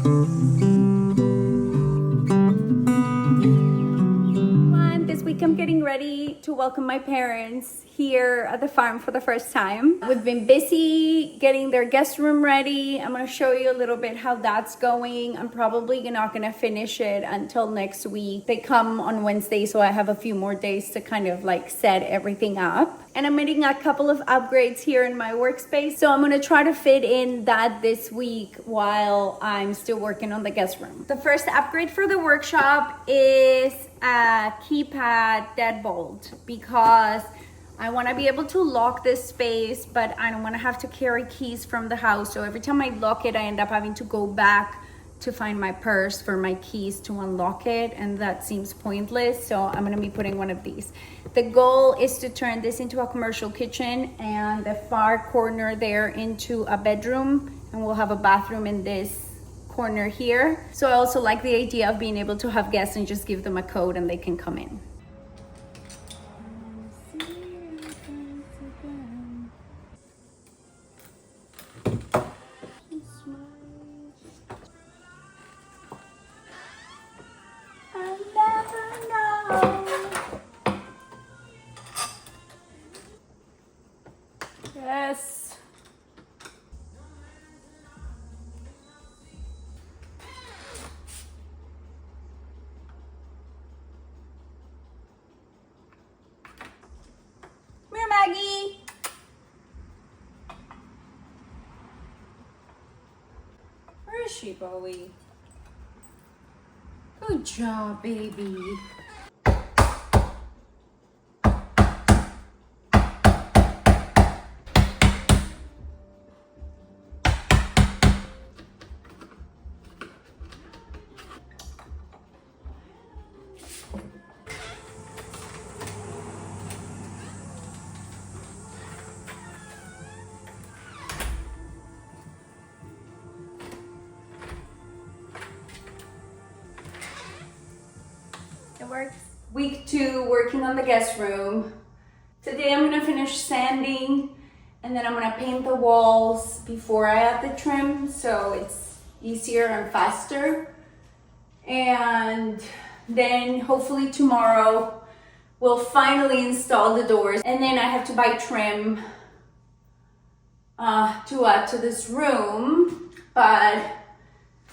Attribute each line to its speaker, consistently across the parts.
Speaker 1: This week I'm getting ready to welcome my parents here at the farm for the first time. We've been busy getting their guest room ready. I'm going to show you a little bit how that's going. I'm probably not going to finish it until next week. They come on Wednesday, so I have a few more days to kind of like set everything up. And I'm making a couple of upgrades here in my workspace, so I'm going to try to fit in that this week while I'm still working on the guest room. The first upgrade for the workshop is a keypad deadbolt, because I want to be able to lock this space, but I don't want to have to carry keys from the house. So every time I lock it, I end up having to go back to find my purse for my keys to unlock it, and that seems pointless. So I'm going to be putting one of these. The goal is to turn this into a commercial kitchen and the far corner there into a bedroom, and we'll have a bathroom in this corner here. So I also like the idea of being able to have guests and just give them a code and they can come in. Yes. Come here, Maggie. Where is she, Bowie? Good job, baby. It works. Week 2, working on the guest room. Today I'm gonna finish sanding, and then I'm gonna paint the walls before I add the trim, so it's easier and faster. And then hopefully tomorrow we'll finally install the doors, and then I have to buy trim to add to this room. But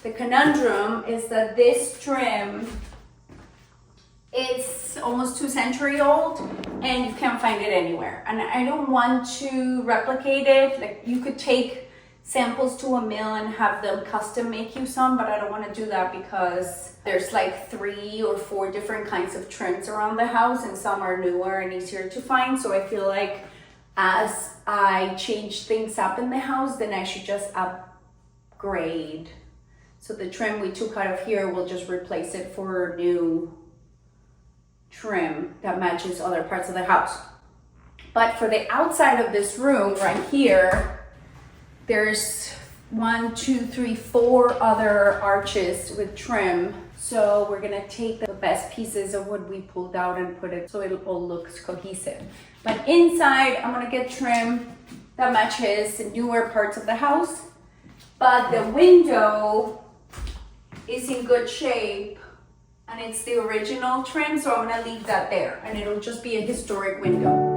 Speaker 1: the conundrum is that this trim, it's almost 2 centuries old and you can't find it anywhere. And I don't want to replicate it. Like, you could take samples to a mill and have them custom make you some, but I don't want to do that because there's like 3 or 4 different kinds of trims around the house, and some are newer and easier to find. So I feel like as I change things up in the house, then I should just upgrade. So the trim we took out of here, we'll just replace it for new trim that matches other parts of the house. But for the outside of this room right here, there's 1, 2, 3, 4 other arches with trim. So we're gonna take the best pieces of what we pulled out and put it so it all looks cohesive. But inside, I'm gonna get trim that matches newer parts of the house. But the window is in good shape, and it's the original trim, so I'm gonna leave that there, and it'll just be a historic window.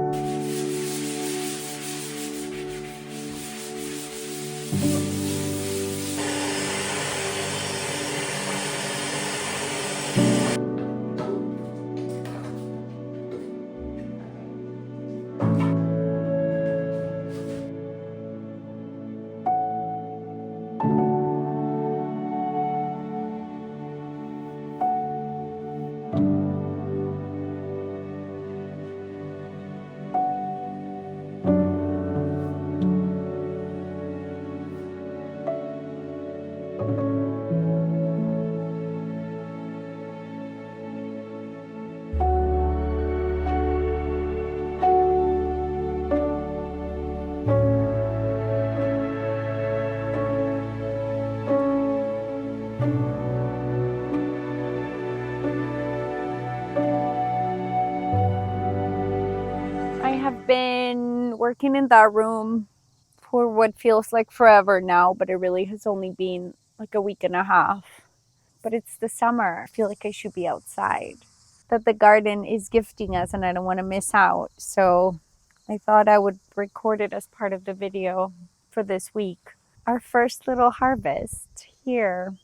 Speaker 1: Been working in that room for what feels like forever now, but it really has only been like a week and a half. But it's the summer. I feel like I should be outside. That the garden is gifting us and I don't want to miss out. So I thought I would record it as part of the video for this week. Our first little harvest here.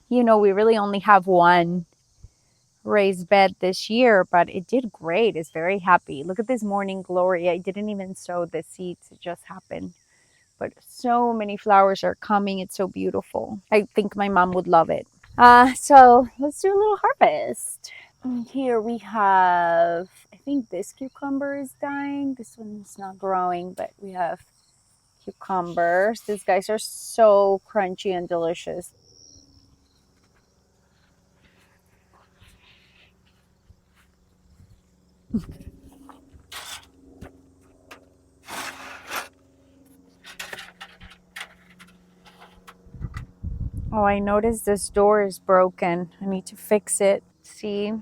Speaker 1: You know, we really only have one raised bed this year, but it did great. It's very happy. Look at this morning glory. I didn't even sow the seeds. It just happened. But so many flowers are coming. It's so beautiful. I think my mom would love it. So let's do a little harvest. And here we have, I think this cucumber is dying. This one's not growing, but we have cucumbers. These guys are so crunchy and delicious. Oh, I noticed this door is broken. I need to fix it. See,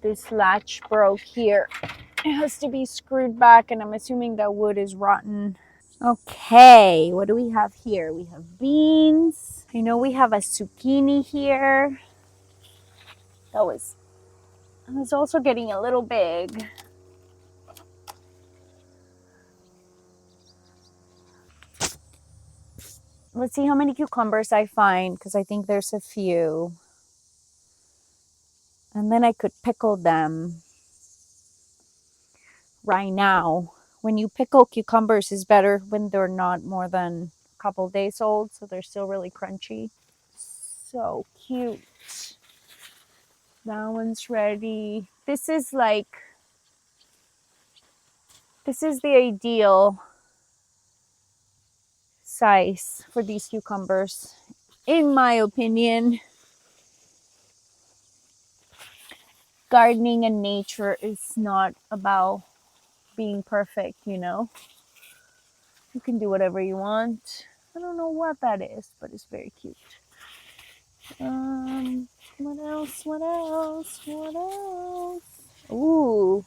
Speaker 1: this latch broke here. It has to be screwed back, and I'm assuming that wood is rotten. Okay, what do we have here? We have beans. I know we have a zucchini here. That was also getting a little big. Let's see how many cucumbers I find, because I think there's a few. And then I could pickle them right now. When you pickle cucumbers, is better when they're not more than a couple days old, so they're still really crunchy. So cute. That one's ready. This is the ideal size for these cucumbers, in my opinion. Gardening and nature is not about being perfect, you know. You can do whatever you want. I don't know what that is, but it's very cute. What else? What else? What else? Ooh,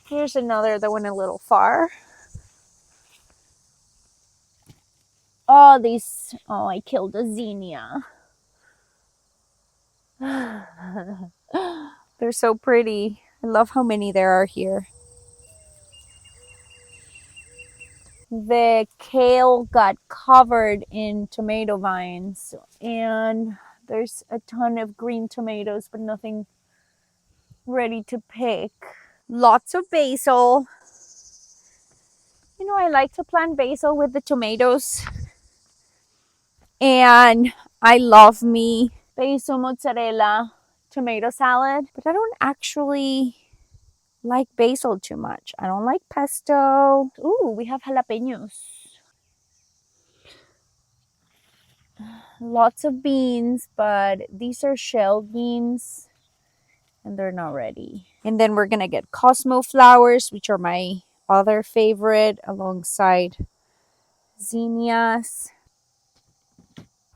Speaker 1: here's another that went a little far. Oh, these. Oh, I killed a zinnia. They're so pretty. I love how many there are here. The kale got covered in tomato vines, and there's a ton of green tomatoes, but nothing ready to pick. Lots of basil. You know, I like to plant basil with the tomatoes. And I love me basil mozzarella tomato salad, but I don't actually like basil too much. I don't like pesto. Ooh, we have jalapenos. Lots of beans, but these are shelled beans and they're not ready. And then we're gonna get Cosmo flowers, which are my other favorite, alongside zinnias.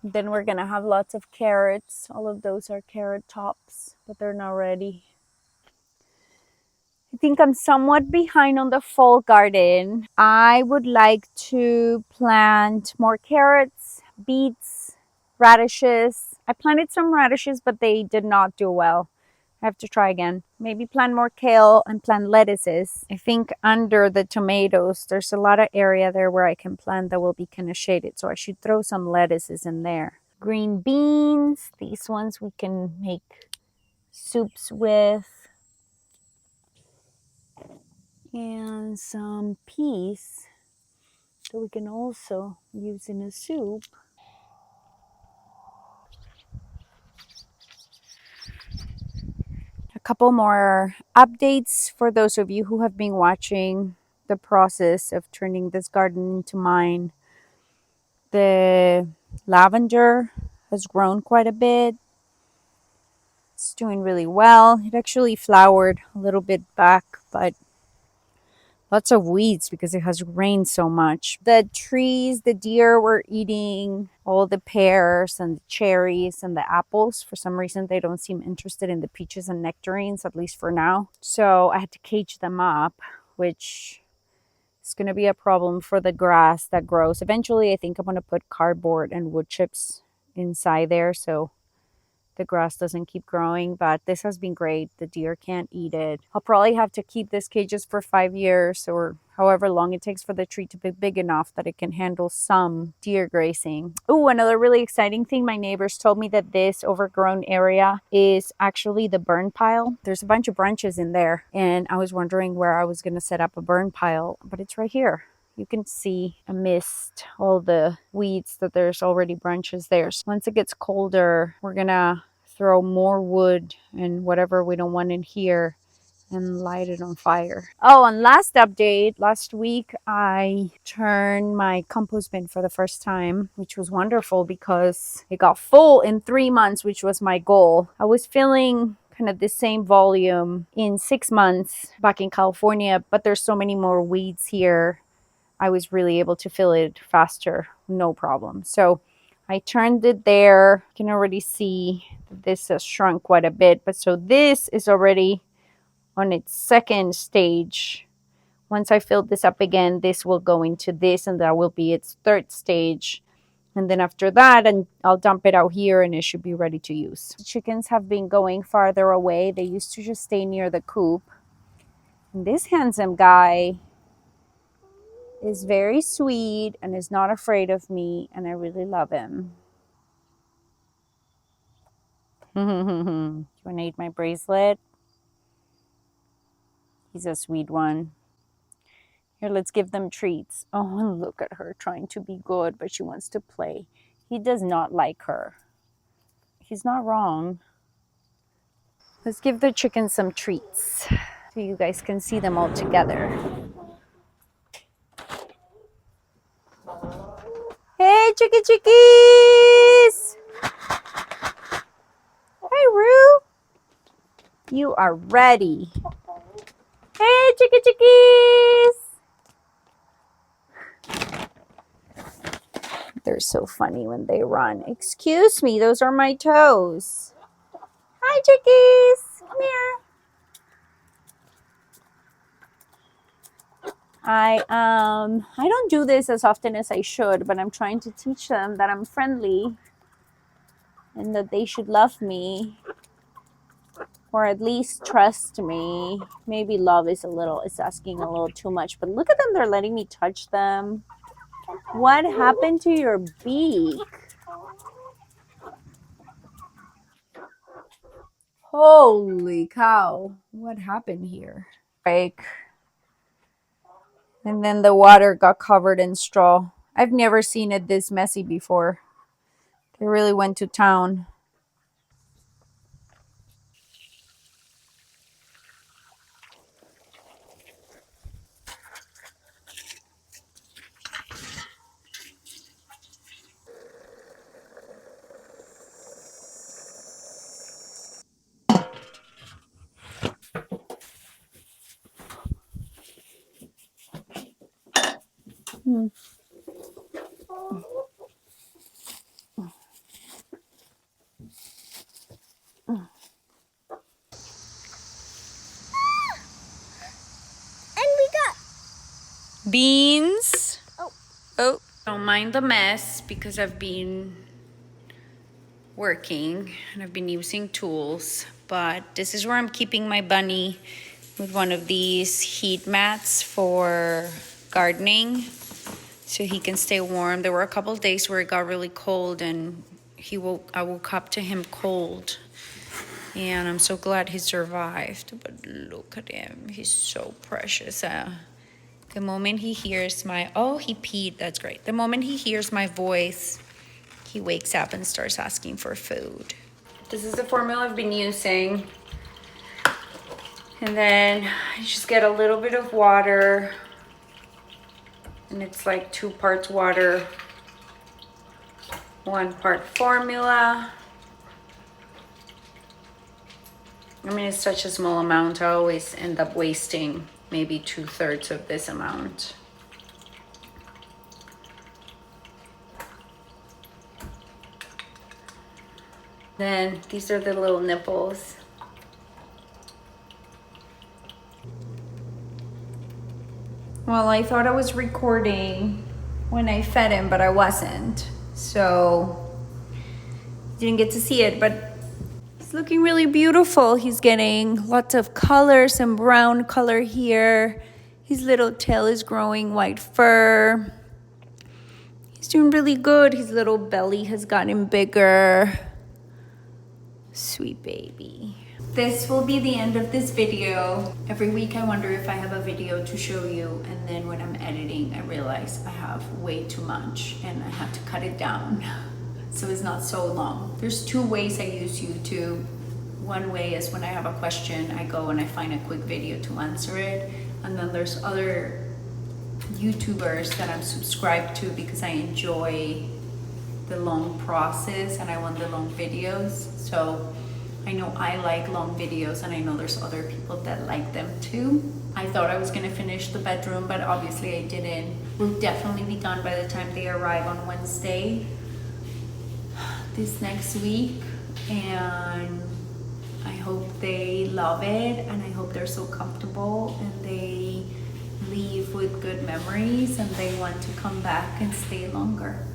Speaker 1: Then we're gonna have lots of carrots. All of those are carrot tops, but they're not ready. I think I'm somewhat behind on the fall garden. I would like to plant more carrots, beets, radishes. I planted some radishes, but they did not do well. I have to try again. Maybe plant more kale and plant lettuces. I think under the tomatoes, there's a lot of area there where I can plant that will be kind of shaded. So I should throw some lettuces in there. Green beans. These ones we can make soups with. And some peas that we can also use in a soup. A couple more updates for those of you who have been watching the process of turning this garden into mine. The lavender has grown quite a bit. It's doing really well. It actually flowered a little bit back, but lots of weeds because it has rained so much. The trees, the deer were eating all the pears and the cherries and the apples. For some reason, they don't seem interested in the peaches and nectarines, at least for now. So I had to cage them up, which
Speaker 2: It's going to be a problem for the grass that grows. Eventually, I think I'm going to put cardboard and wood chips inside there so the grass doesn't keep growing, but this has been great. The deer can't eat it. I'll probably have to keep these cages for 5 years or however long it takes for the tree to be big enough that it can handle some deer grazing. Oh, another really exciting thing, my neighbors told me that this overgrown area is actually the burn pile. There's a bunch of branches in there, and I was wondering where I was going to set up a burn pile, but it's right here. You can see amidst all the weeds that there's already branches there. So once it gets colder, we're gonna throw more wood and whatever we don't want in here and light it on fire. Oh, and last update, last week I turned my compost bin for the first time, which was wonderful because it got full in 3 months, which was my goal. I was filling kind of the same volume in 6 months back in California, but there's so many more weeds here. I was really able to fill it faster, no problem. So I turned it there. You can already see this has shrunk quite a bit. But so this is already on its second stage. Once I fill this up again, this will go into this and that will be its third stage. And then after that, and I'll dump it out here and it should be ready to use. The chickens have been going farther away. They used to just stay near the coop. And this handsome guy is very sweet and is not afraid of me, and I really love him. Do you want to eat my bracelet? He's a sweet one. Here, let's give them treats. Oh, and look at her trying to be good, but she wants to play. He does not like her. He's not wrong. Let's give the chickens some treats so you guys can see them all together. Hey, chicky chickies! Hey, Roo! You are ready. Hey, chicky chickies! They're so funny when they run. Excuse me, those are my toes. Hi, chickies. Come here. I don't do this as often as I should, but I'm trying to teach them that I'm friendly and that they should love me or at least trust me. Maybe love is asking a little too much, but look at them. They're letting me touch them. What happened to your beak? Holy cow. What happened here? Break. And then the water got covered in straw. I've never seen it this messy before. They really went to town. Beans. Oh. Don't mind the mess because I've been working and I've been using tools. But this is where I'm keeping my bunny with one of these heat mats for gardening so he can stay warm. There were a couple of days where it got really cold and I woke up to him cold. And I'm so glad he survived. But look at him. He's so precious. The moment he hears he peed, that's great. The moment he hears my voice, he wakes up and starts asking for food. This is the formula I've been using. And then I just get a little bit of water. And it's like 2 parts water, 1 part formula. I mean, it's such a small amount. I always end up wasting maybe 2/3 of this amount. Then these are the little nipples.
Speaker 1: Well, I thought I was recording when I fed him, but I wasn't. So, didn't get to see it, but it's looking really beautiful. He's getting lots of color, some brown color here. His little tail is growing white fur. He's doing really good. His little belly has gotten bigger. Sweet baby. This will be the end of this video. Every week I wonder if I have a video to show you, and then when I'm editing I realize I have way too much and I have to cut it down so it's not so long. There's two ways I use YouTube. One way is when I have a question, I go and I find a quick video to answer it, and then there's other YouTubers that I'm subscribed to because I enjoy the long process and I want the long videos. So I know I like long videos, and I know there's other people that like them too. I thought I was gonna finish the bedroom, but obviously I didn't. We'll definitely be done by the time they arrive on Wednesday this next week, and I hope they love it, and I hope they're so comfortable and they leave with good memories and they want to come back and stay longer.